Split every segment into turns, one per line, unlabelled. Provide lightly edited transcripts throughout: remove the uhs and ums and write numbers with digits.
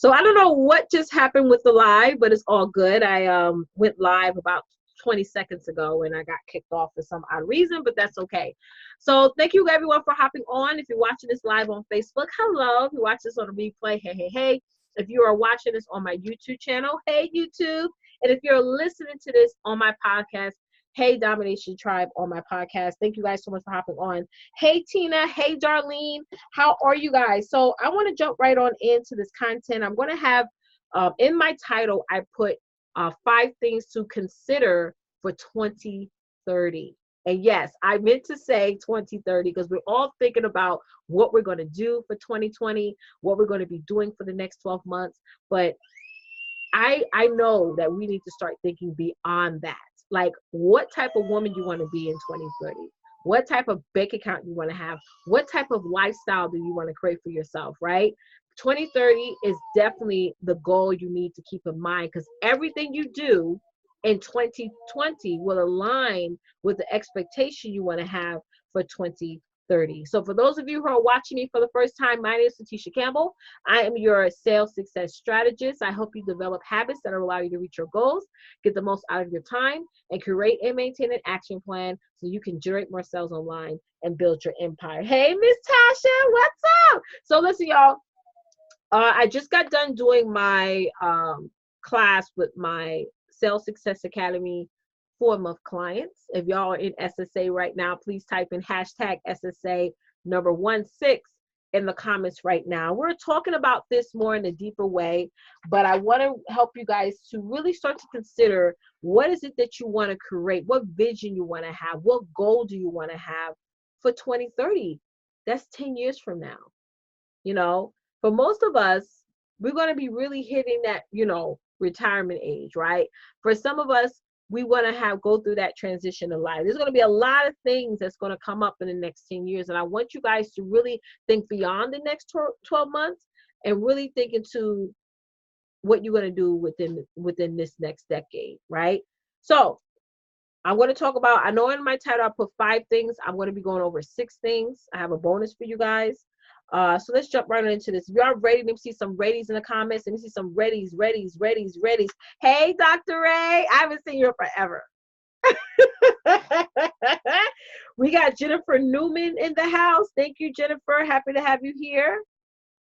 So I don't know what just happened with the live, but it's all good. I went live about 20 seconds ago and I got kicked off for some odd reason, but that's okay. So thank you everyone for hopping on. If you're watching this live on Facebook, hello. If you watch this on a replay, hey, hey, hey. If you are watching this on my YouTube channel, hey YouTube. And if you're listening to this on my podcast, hey Domination Tribe on my podcast. Thank you guys so much for hopping on. Hey Tina, hey Darlene. How are you guys? So I want to jump right on into this content. I'm going to have in my title, I put 5 things to consider for 2030. And yes, I meant to say 2030 because we're all thinking about what we're going to do for 2020, what we're going to be doing for the next 12 months. But I know that we need to start thinking beyond that. Like, what type of woman you want to be in 2030? What type of bank account you want to have? What type of lifestyle do you want to create for yourself, right? 2030 is definitely the goal you need to keep in mind, because everything you do in 2020 will align with the expectation you want to have for 2030. So for those of you who are watching me for the first time, my name is Leticia Campbell. I am your sales success strategist. I help you develop habits that will allow you to reach your goals, get the most out of your time, and create and maintain an action plan so you can generate more sales online and build your empire. Hey, Miss Tasha, what's up? So listen, y'all. I just got done doing my class with my Sales Success Academy 4-month clients. If y'all are in SSA right now, please type in hashtag SSA number 16 in the comments right now. We're talking about this more in a deeper way, but I want to help you guys to really start to consider, what is it that you want to create? What vision you want to have? What goal do you want to have for 2030? That's 10 years from now. You know, for most of us, we're going to be really hitting that, retirement age, right? For some of us, we want to go through that transition of life. There's going to be a lot of things that's going to come up in the next 10 years. And I want you guys to really think beyond the next 12 months and really think into what you're going to do within this next decade, right? So I'm going to talk about, I know in my title I put 5 things. I'm going to be going over 6 things. I have a bonus for you guys. So let's jump right into this. If y'all ready, let me see some readies in the comments. Let me see some readies. Hey, Dr. Ray, I haven't seen you forever. We got Jennifer Newman in the house. Thank you, Jennifer. Happy to have you here.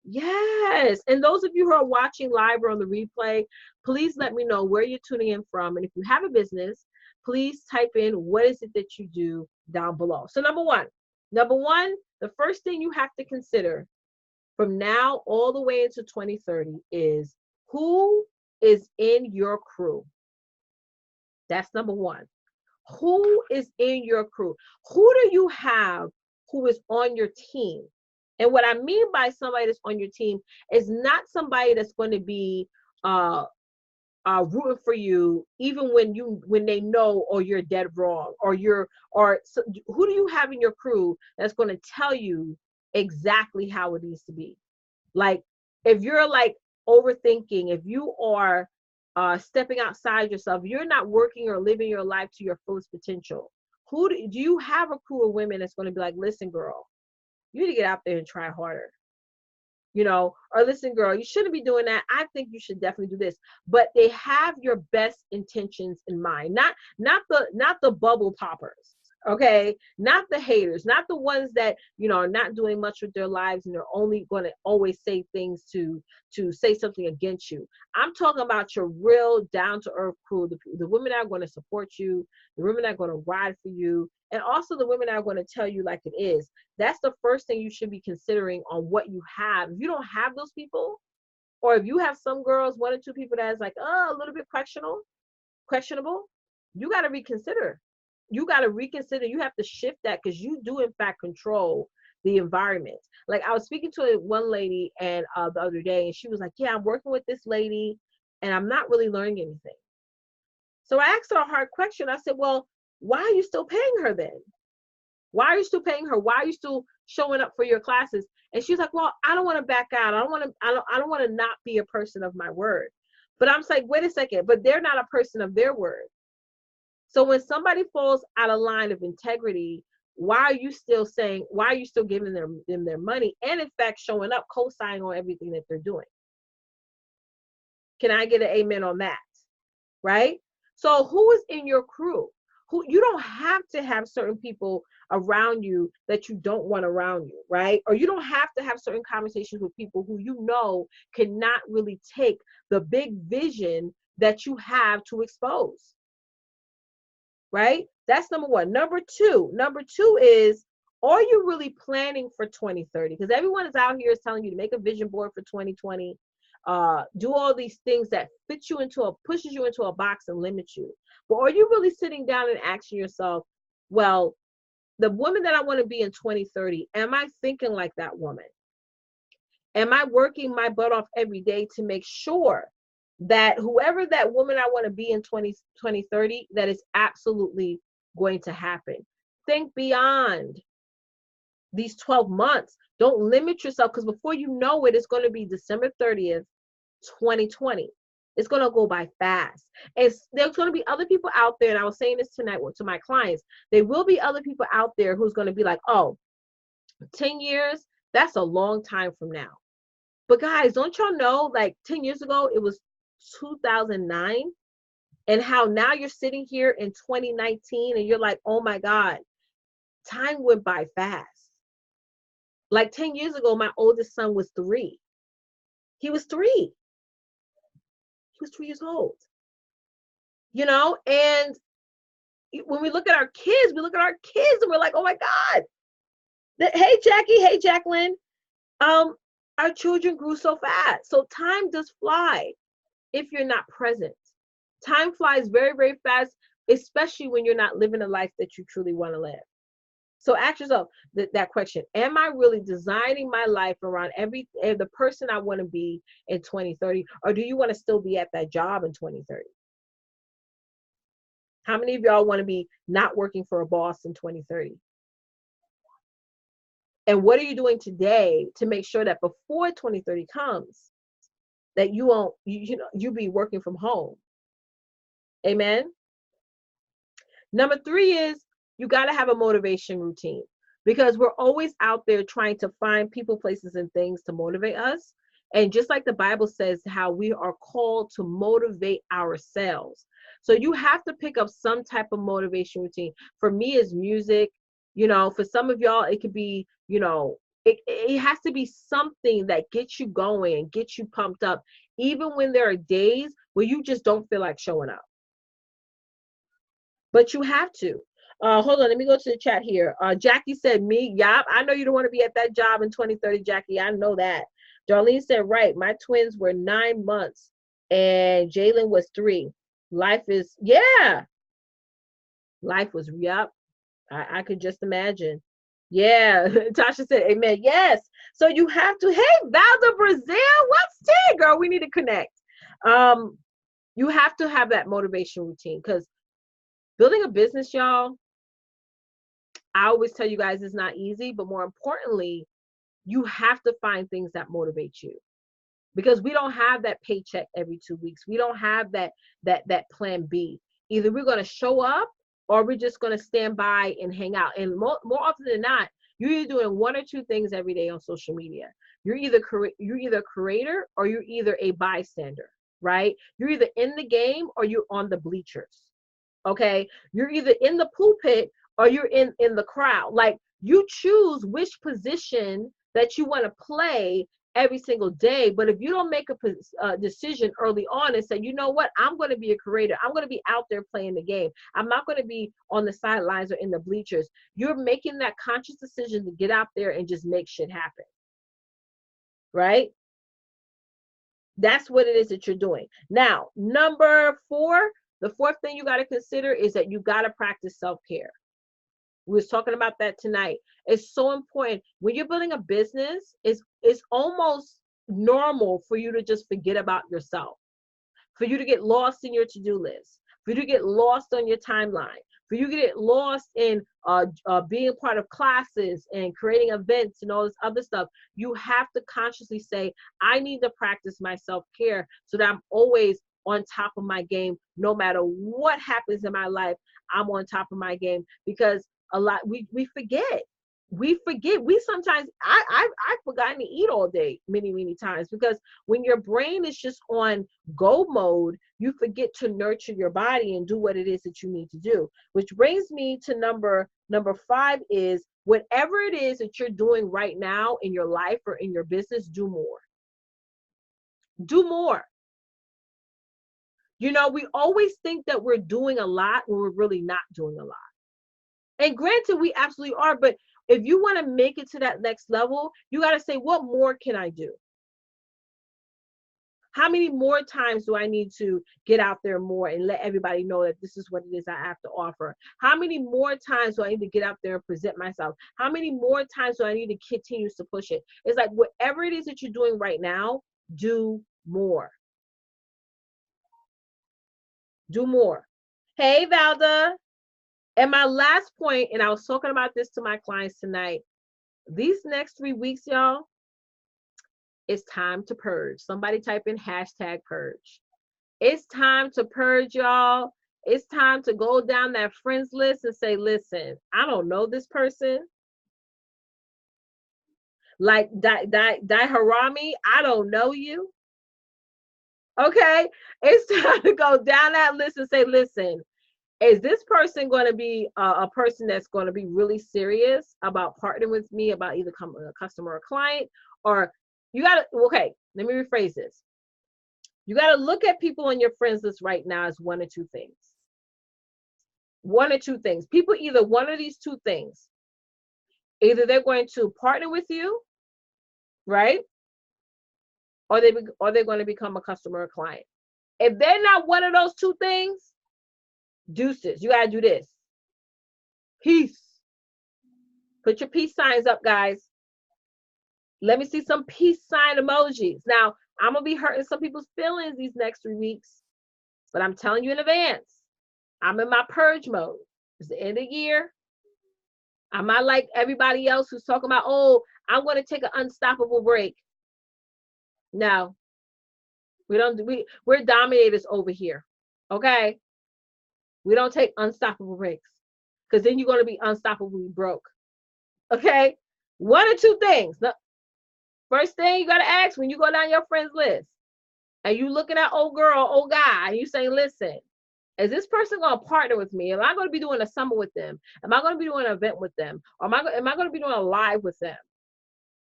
Yes. And those of you who are watching live or on the replay, please let me know where you're tuning in from. And if you have a business, please type in what is it that you do down below. So number one, the first thing you have to consider from now all the way into 2030 is, who is in your crew? That's number one. Who is in your crew? Who do you have who is on your team? And what I mean by somebody that's on your team is not somebody that's going to be rooting for you even when they know, or you're dead wrong, so who do you have in your crew that's going to tell you exactly how it needs to be? Like, if you're like overthinking, if you are stepping outside yourself, you're not working or living your life to your fullest potential, do you have a crew of women that's going to be like, listen girl, you need to get out there and try harder, or listen girl, you shouldn't be doing that, I think you should definitely do this. But they have your best intentions in mind, not the bubble poppers, okay, not the haters, not the ones that are not doing much with their lives and they're only going to always say things to say something against you. I'm talking about your real down-to-earth crew, the women that are going to support you, the women that are going to ride for you, and also the women that are going to tell you like it is. That's the first thing you should be considering on what you have. If you don't have those people, or if you have some girls, 1 or 2 people that is like, a little bit questionable, you got to reconsider. You have to shift that, because you do in fact control the environment. Like, I was speaking to one lady and the other day, and she was like, yeah, I'm working with this lady and I'm not really learning anything. So I asked her a hard question. I said, well, why are you still paying her then? Why are you still paying her? Why are you still showing up for your classes? And she's like, well, I don't want to back out. I don't want to not be a person of my word. But I'm like, wait a second, but they're not a person of their word. So when somebody falls out of line of integrity, why are you still giving them their money, and in fact showing up, co-signing on everything that they're doing? Can I get an amen on that? Right? So who is in your crew? Who, you don't have to have certain people around you that you don't want around you, right? Or you don't have to have certain conversations with people who you know cannot really take the big vision that you have to expose, right? That's number one. Number two is, are you really planning for 2030? Because everyone is out here is telling you to make a vision board for 2020, do all these things that fit you into pushes you into a box and limits you. But are you really sitting down and asking yourself, well, the woman that I want to be in 2030, am I thinking like that woman? Am I working my butt off every day to make sure that whoever that woman I want to be in 2030, that is absolutely going to happen? Think beyond these 12 months. Don't limit yourself, because before you know it, it's going to be December 30th, 2020. It's going to go by fast. There's going to be other people out there, and I was saying this tonight to my clients, there will be other people out there who's going to be like, oh, 10 years, that's a long time from now. But guys, don't y'all know, like 10 years ago, it was 2009, and how now you're sitting here in 2019 and you're like, oh my God, time went by fast. Like 10 years ago, my oldest son was 3. He was 3. He was 3 years old. You know, and when we look at our kids, and we're like, oh my God. Hey, Jackie. Hey, Jacqueline. Our children grew so fast. So time does fly if you're not present. Time flies very, very fast, especially when you're not living a life that you truly want to live. So ask yourself that question. Am I really designing my life around the person I want to be in 2030? Or do you want to still be at that job in 2030? How many of y'all want to be not working for a boss in 2030? And what are you doing today to make sure that before 2030 comes, that you won't, you be working from home? Amen. Number 3 is, you got to have a motivation routine, because we're always out there trying to find people, places, and things to motivate us. And just like the Bible says, how we are called to motivate ourselves. So you have to pick up some type of motivation routine. For me, it's music. For some of y'all, it could be, it has to be something that gets you going and gets you pumped up, even when there are days where you just don't feel like showing up. But you have to. Hold on, let me go to the chat here. Jackie said, me, yeah, I know you don't want to be at that job in 2030, Jackie. I know that. Darlene said, right, my twins were 9 months and Jalen was 3. Life is, yeah. Life was, yep. I could just imagine. Yeah, Tasha said, amen. Yes. So you have to, hey, Valda Brazil, what's tea, girl? We need to connect. You have to have that motivation routine, because building a business, y'all, I always tell you guys, it's not easy, but more importantly, you have to find things that motivate you, because we don't have that paycheck every 2 weeks. We don't have that plan B. Either we're going to show up, or we're just going to stand by and hang out. And more often than not, you're either doing 1 or 2 things every day on social media. You're either a creator, or you're either a bystander, right? You're either in the game, or you're on the bleachers. Okay, you're either in the pulpit, or you're in the crowd. Like, you choose which position that you want to play every single day. But if you don't make a decision early on and say, you know what, I'm going to be a creator, I'm going to be out there playing the game, I'm not going to be on the sidelines or in the bleachers, you're making that conscious decision to get out there and just make shit happen, right? That's what it is that you're doing. Now, number 4, the 4th thing you got to consider is that you got to practice self-care. We was talking about that tonight. It's so important. When you're building a business, it's almost normal for you to just forget about yourself, for you to get lost in your to-do list, for you to get lost on your timeline, for you to get lost in being part of classes and creating events and all this other stuff. You have to consciously say, I need to practice my self-care so that I'm always on top of my game. No matter what happens in my life, I'm on top of my game, because a lot we forget. we forget. We sometimes, I've forgotten to eat all day many times, because when your brain is just on go mode, you forget to nurture your body and do what it is that you need to do. Which brings me to number 5 is, whatever it is that you're doing right now in your life or in your business, do more. Do more. You know, we always think that we're doing a lot when we're really not doing a lot. And granted, we absolutely are, but if you want to make it to that next level, you got to say, what more can I do? How many more times do I need to get out there more and let everybody know that this is what it is I have to offer? How many more times do I need to get out there and present myself? How many more times do I need to continue to push it? It's like, whatever it is that you're doing right now, do more. Do more. Hey, Valda. And my last point, and I was talking about this to my clients tonight, these next 3 weeks, y'all, it's time to purge. Somebody type in hashtag purge. It's time to purge, y'all. It's time to go down that friends list and say, listen, I don't know this person. Like Harami, I don't know you. Okay? It's time to go down that list and say, listen, is this person going to be a person that's going to be really serious about partnering with me, about either a customer or client? Or you got to, okay, let me rephrase this. You got to look at people on your friends list right now as one or two things. One or two things. People, either one of these two things. Either they're going to partner with you, right? Or they're going to become a customer or client. If they're not one of those two things, deuces. You got to do this. Peace. Put your peace signs up, guys. Let me see some peace sign emojis. Now, I'm going to be hurting some people's feelings these next 3 weeks, but I'm telling you in advance, I'm in my purge mode. It's the end of the year. I'm not like everybody else who's talking about, oh, I'm going to take an unstoppable break. No, we're dominators over here. Okay. We don't take unstoppable breaks, because then you're going to be unstoppably broke. Okay. One or two things. First thing you got to ask when you go down your friends list and you looking at old girl, old guy, and you saying, listen, is this person going to partner with me? Am I going to be doing a summer with them? Am I going to be doing an event with them? Or am I going to be doing a live with them?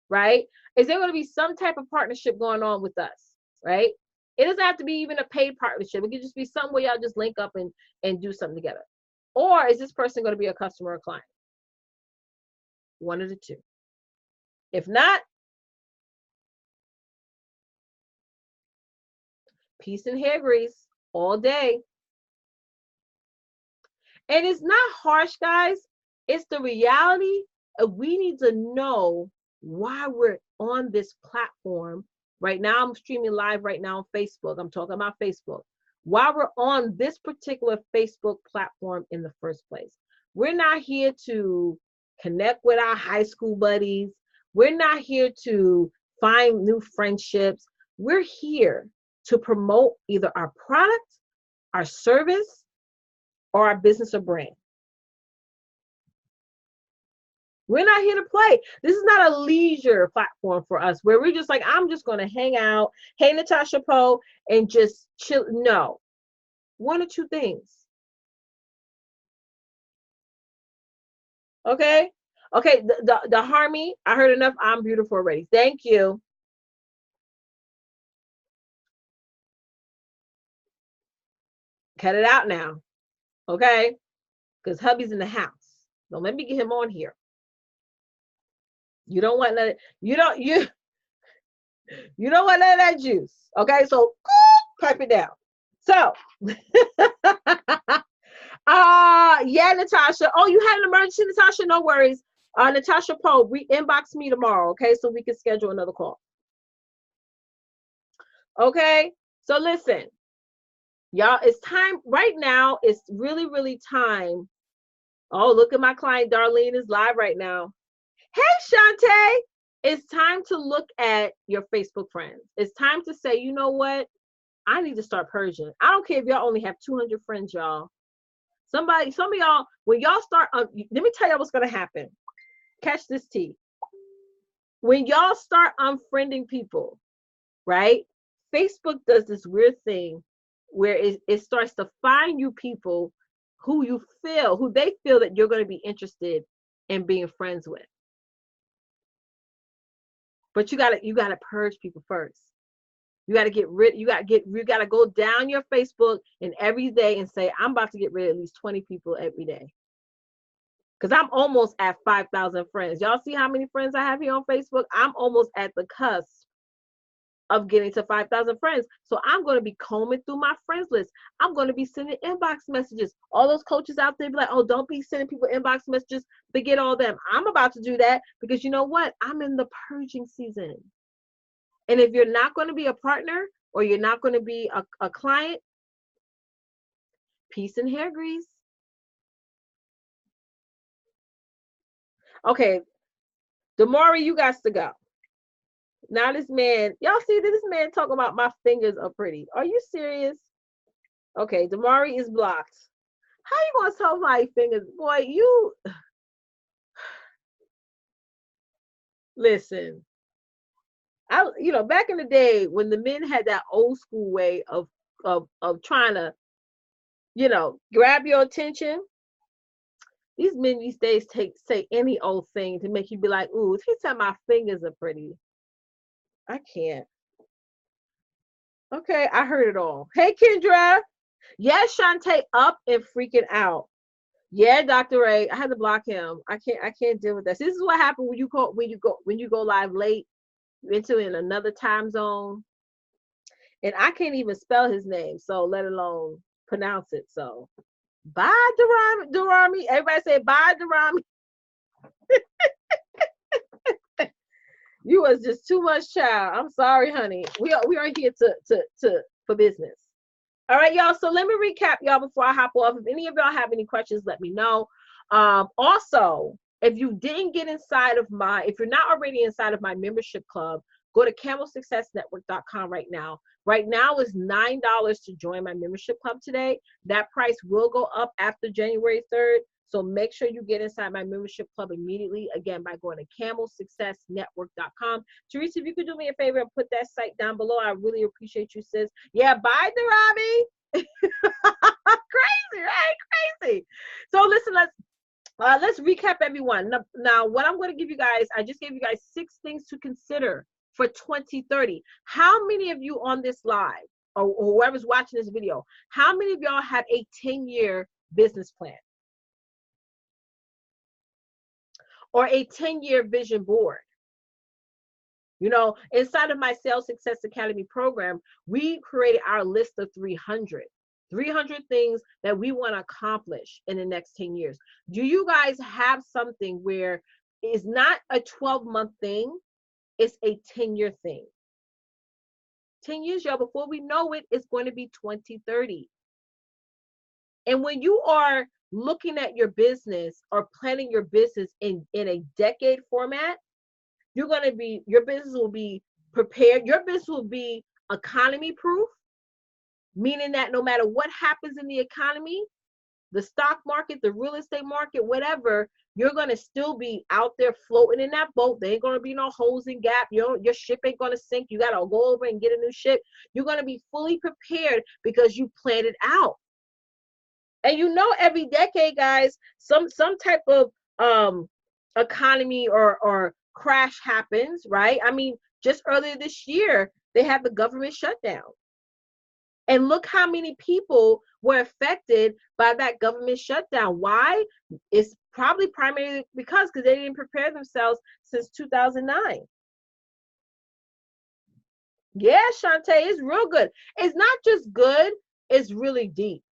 Right? Is there going to be some type of partnership going on with us? Right? It doesn't have to be even a paid partnership. It could just be something where y'all just link up and do something together. Or is this person going to be a customer or client? One of the two. If not, peace and hair grease all day. And it's not harsh, guys. It's the reality of, we need to know why we're on this platform. Right now, I'm streaming live right now on Facebook. I'm talking about Facebook. Why we're on this particular Facebook platform in the first place. We're not here to connect with our high school buddies. We're not here to find new friendships. We're here to promote either our product, our service, or our business or brand. We're not here to play. This is not a leisure platform for us where we're just like, I'm just going to hang out, hey, Natasha Poe, and just chill. No. One or two things. Okay? Okay, the Harmony, I heard enough. I'm beautiful already. Thank you. Cut it out now. Okay? Because hubby's in the house. Don't let me get him on here. You don't want none, you don't want none of that juice. Okay, so pipe it down. So yeah, Natasha. Oh, you had an emergency, Natasha? No worries. Natasha Poe, inbox me tomorrow, okay? So we can schedule another call. Okay, so listen, y'all, it's time right now. It's really time. Oh, look at my client Darlene is live right now. Hey, Shantae. It's time to look at your Facebook friends. It's time to say, you know what? I need to start purging. I don't care if y'all only have 200 friends, y'all. Some of y'all, when y'all start, let me tell y'all what's going to happen. Catch this tea. When y'all start unfriending people, right? Facebook does this weird thing where it starts to find you people who they feel that you're going to be interested in being friends with. But you gotta purge people first. You gotta you gotta go down your Facebook and every day and say, I'm about to get rid of at least 20 people every day. Because I'm almost at 5,000 friends. Y'all see how many friends I have here on Facebook? I'm almost at the cusp of getting to 5,000 friends. So I'm going to be combing through my friends list. I'm going to be sending inbox messages. All those coaches out there be like, oh, don't be sending people inbox messages. Forget all them. I'm about to do that because you know what? I'm in the purging season. And if you're not going to be a partner or you're not going to be a client, peace and hair grease. Okay, Damari, you got to go. Now this man, y'all see this man talking about my fingers are pretty. Are you serious? Okay, Damari is blocked. How you gonna tell my fingers? Boy, you listen. Back in the day when the men had that old school way of trying to, grab your attention. These men these days say any old thing to make you be like, ooh, if he said my fingers are pretty. I can't. Okay, I heard it all. Hey, Kendra. Yes, Shantae up and freaking out. Yeah, Dr. Ray, I had to block him. I can't deal with this. This is what happened when you go live late into in another time zone. And I can't even spell his name, so let alone pronounce it. So bye, Durami. Everybody say bye, Durami. You was just too much, child. I'm sorry, honey. We are here to for business. All right, y'all. So let me recap, y'all, before I hop off. If any of y'all have any questions, let me know. Also, if you didn't get if you're not already inside of my membership club, go to camelsuccessnetwork.com right now. Right now is $9 to join my membership club today. That price will go up after January 3rd. So make sure you get inside my membership club immediately, again, by going to camelsuccessnetwork.com. Teresa, if you could do me a favor and put that site down below, I really appreciate you, sis. Yeah, bye, Darabi. Crazy, right? Crazy. So listen, let's recap everyone. Now, what I'm going to give you guys, I just gave you guys 6 things to consider for 2030. How many of you on this live, or whoever's watching this video, how many of y'all have a 10-year business plan? Or a 10-year vision board? Inside of my Sales Success Academy program, we created our list of 300 things that we want to accomplish in the next 10 years. Do you guys have something where it's not a 12-month thing, it's a 10-year thing? 10 years, y'all, before we know it, it's going to be 2030. And when you are looking at your business or planning your business in a decade format, your business will be prepared. Your business will be economy proof, meaning that no matter what happens in the economy, the stock market, the real estate market, whatever, you're going to still be out there floating in that boat. There ain't going to be no holes and gap. Your ship ain't going to sink. You got to go over and get a new ship. You're going to be fully prepared because you planned it out. And every decade, guys, some type of economy or crash happens, right? I mean, just earlier this year, they had the government shutdown. And look how many people were affected by that government shutdown. Why? It's probably primarily because they didn't prepare themselves since 2009. Yeah, Shantae, it's real good. It's not just good, it's really deep.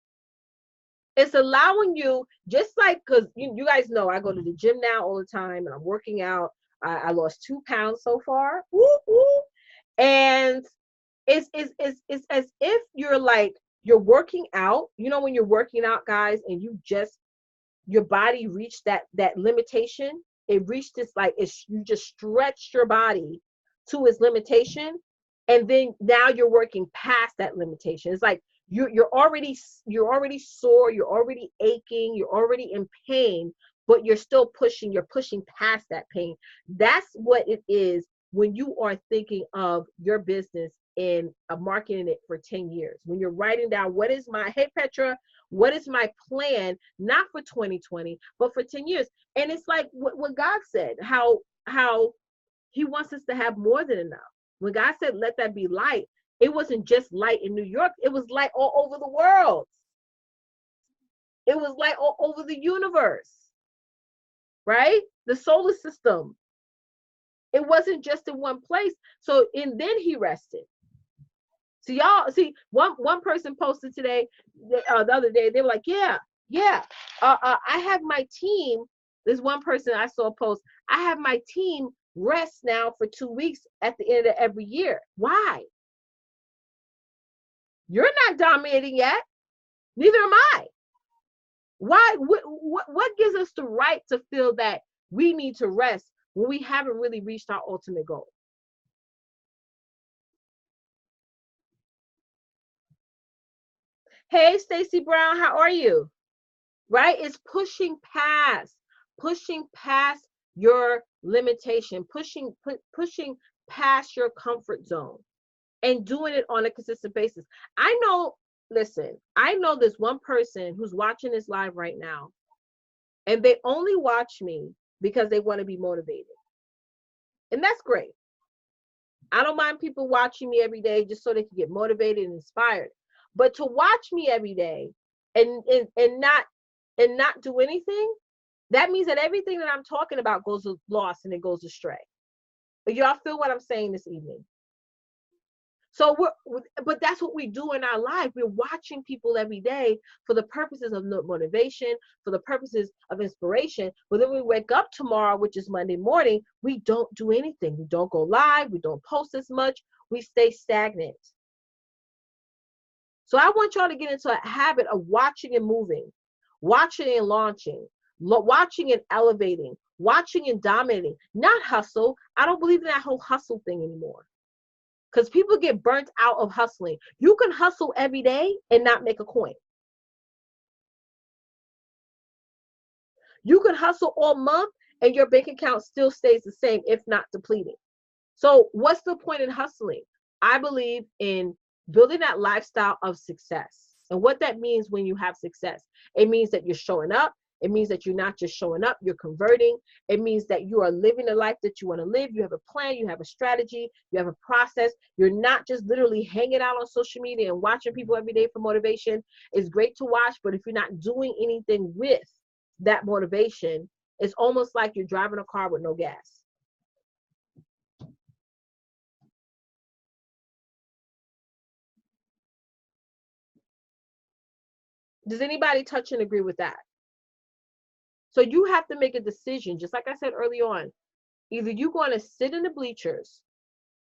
It's allowing you, just like, because you guys know I go to the gym now all the time and I'm working out. I lost 2 pounds so far. Woo, woo. And it's as if you're working out. When you're working out, guys, and your body reached that limitation. It reached this, you just stretched your body to its limitation. And then now you're working past that limitation. It's like you're already sore, you're already aching, you're already in pain, but you're still pushing, you're pushing past that pain. That's what it is when you are thinking of your business and marketing it for 10 years. When you're writing down, what is my, hey Petra, what is my plan, not for 2020, but for 10 years. And it's like what God said, how he wants us to have more than enough. When God said, let that be light, it wasn't just light in New York, it was light all over the world. It was light all over the universe, right? The solar system. It wasn't just in one place. So, and then he rested. So y'all see, one person posted today, the other day, they were like, yeah, I have my team. There's one person I saw post, I have my team rest now for 2 weeks at the end of every year. Why? You're not dominating yet. Neither am I. Why? What gives us the right to feel that we need to rest when we haven't really reached our ultimate goal? Hey, Stacy Brown, how are you? Right? It's pushing past your limitation, pushing past your comfort zone and doing it on a consistent basis. I know, listen, I know there's one person who's watching this live right now, and they only watch me because they want to be motivated. And that's great. I don't mind people watching me every day just so they can get motivated and inspired. But to watch me every day and not do anything, that means that everything that I'm talking about goes lost and it goes astray. But y'all feel what I'm saying this evening? So but that's what we do in our life. We're watching people every day for the purposes of motivation, for the purposes of inspiration. But then we wake up tomorrow, which is Monday morning, we don't do anything. We don't go live. We don't post as much. We stay stagnant. So I want y'all to get into a habit of watching and moving, watching and launching, watching and elevating, watching and dominating, not hustle. I don't believe in that whole hustle thing anymore. Because people get burnt out of hustling. You can hustle every day and not make a coin. You can hustle all month and your bank account still stays the same, if not depleted. So what's the point in hustling? I believe in building that lifestyle of success. And what that means when you have success, it means that you're showing up. It means that you're not just showing up, you're converting. It means that you are living the life that you want to live. You have a plan, you have a strategy, you have a process. You're not just literally hanging out on social media and watching people every day for motivation. It's great to watch, but if you're not doing anything with that motivation, it's almost like you're driving a car with no gas. Does anybody touch and agree with that? So you have to make a decision, just like I said early on. Either you're going to sit in the bleachers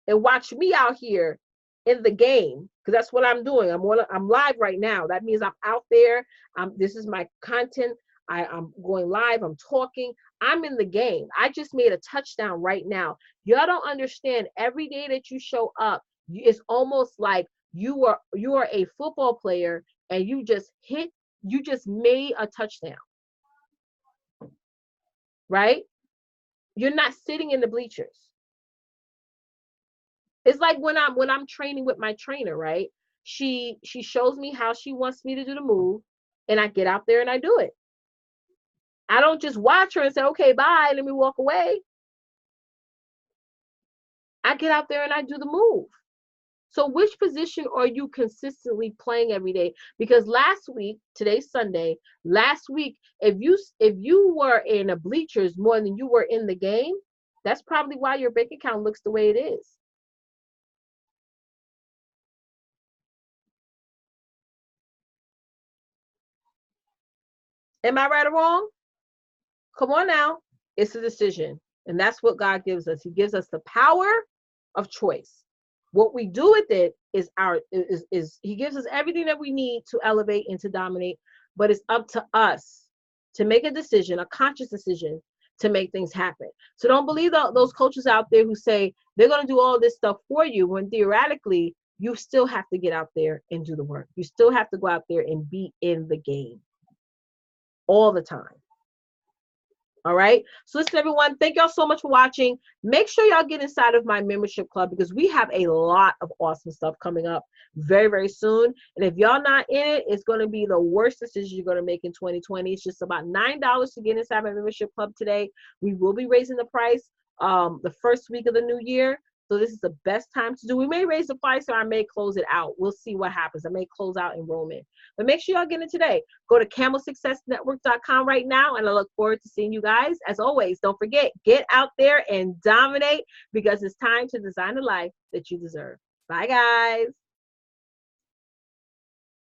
and watch me out here in the game, because that's what I'm doing. I'm live right now. That means I'm out there. This is my content. I'm going live. I'm talking. I'm in the game. I just made a touchdown right now. Y'all don't understand. Every day that you show up, it's almost like you are a football player and you just made a touchdown. Right? You're not sitting in the bleachers. It's like when I'm training with my trainer, right? She shows me how she wants me to do the move, and I get out there and I do it. I don't just watch her and say, okay, bye, let me walk away. I get out there and I do the move. So which position are you consistently playing every day? Because last week, today's Sunday, last week, if you were in the bleachers more than you were in the game, that's probably why your bank account looks the way it is. Am I right or wrong? Come on now. It's a decision. And that's what God gives us. He gives us the power of choice. What we do with it is he gives us everything that we need to elevate and to dominate, but it's up to us to make a decision, a conscious decision to make things happen. So don't believe those coaches out there who say they're going to do all this stuff for you when theoretically you still have to get out there and do the work. You still have to go out there and be in the game all the time. All right. So listen, everyone, thank y'all so much for watching. Make sure y'all get inside of my membership club because we have a lot of awesome stuff coming up very, very soon. And if y'all not in it, it's going to be the worst decision you're going to make in 2020. It's just about $9 to get inside my membership club today. We will be raising the price the first week of the new year. So this is the best time to do. We may raise the price or I may close it out. We'll see what happens. I may close out enrollment. But make sure y'all get it today. Go to camelsuccessnetwork.com right now, and I look forward to seeing you guys. As always, don't forget, get out there and dominate because it's time to design a life that you deserve. Bye, guys.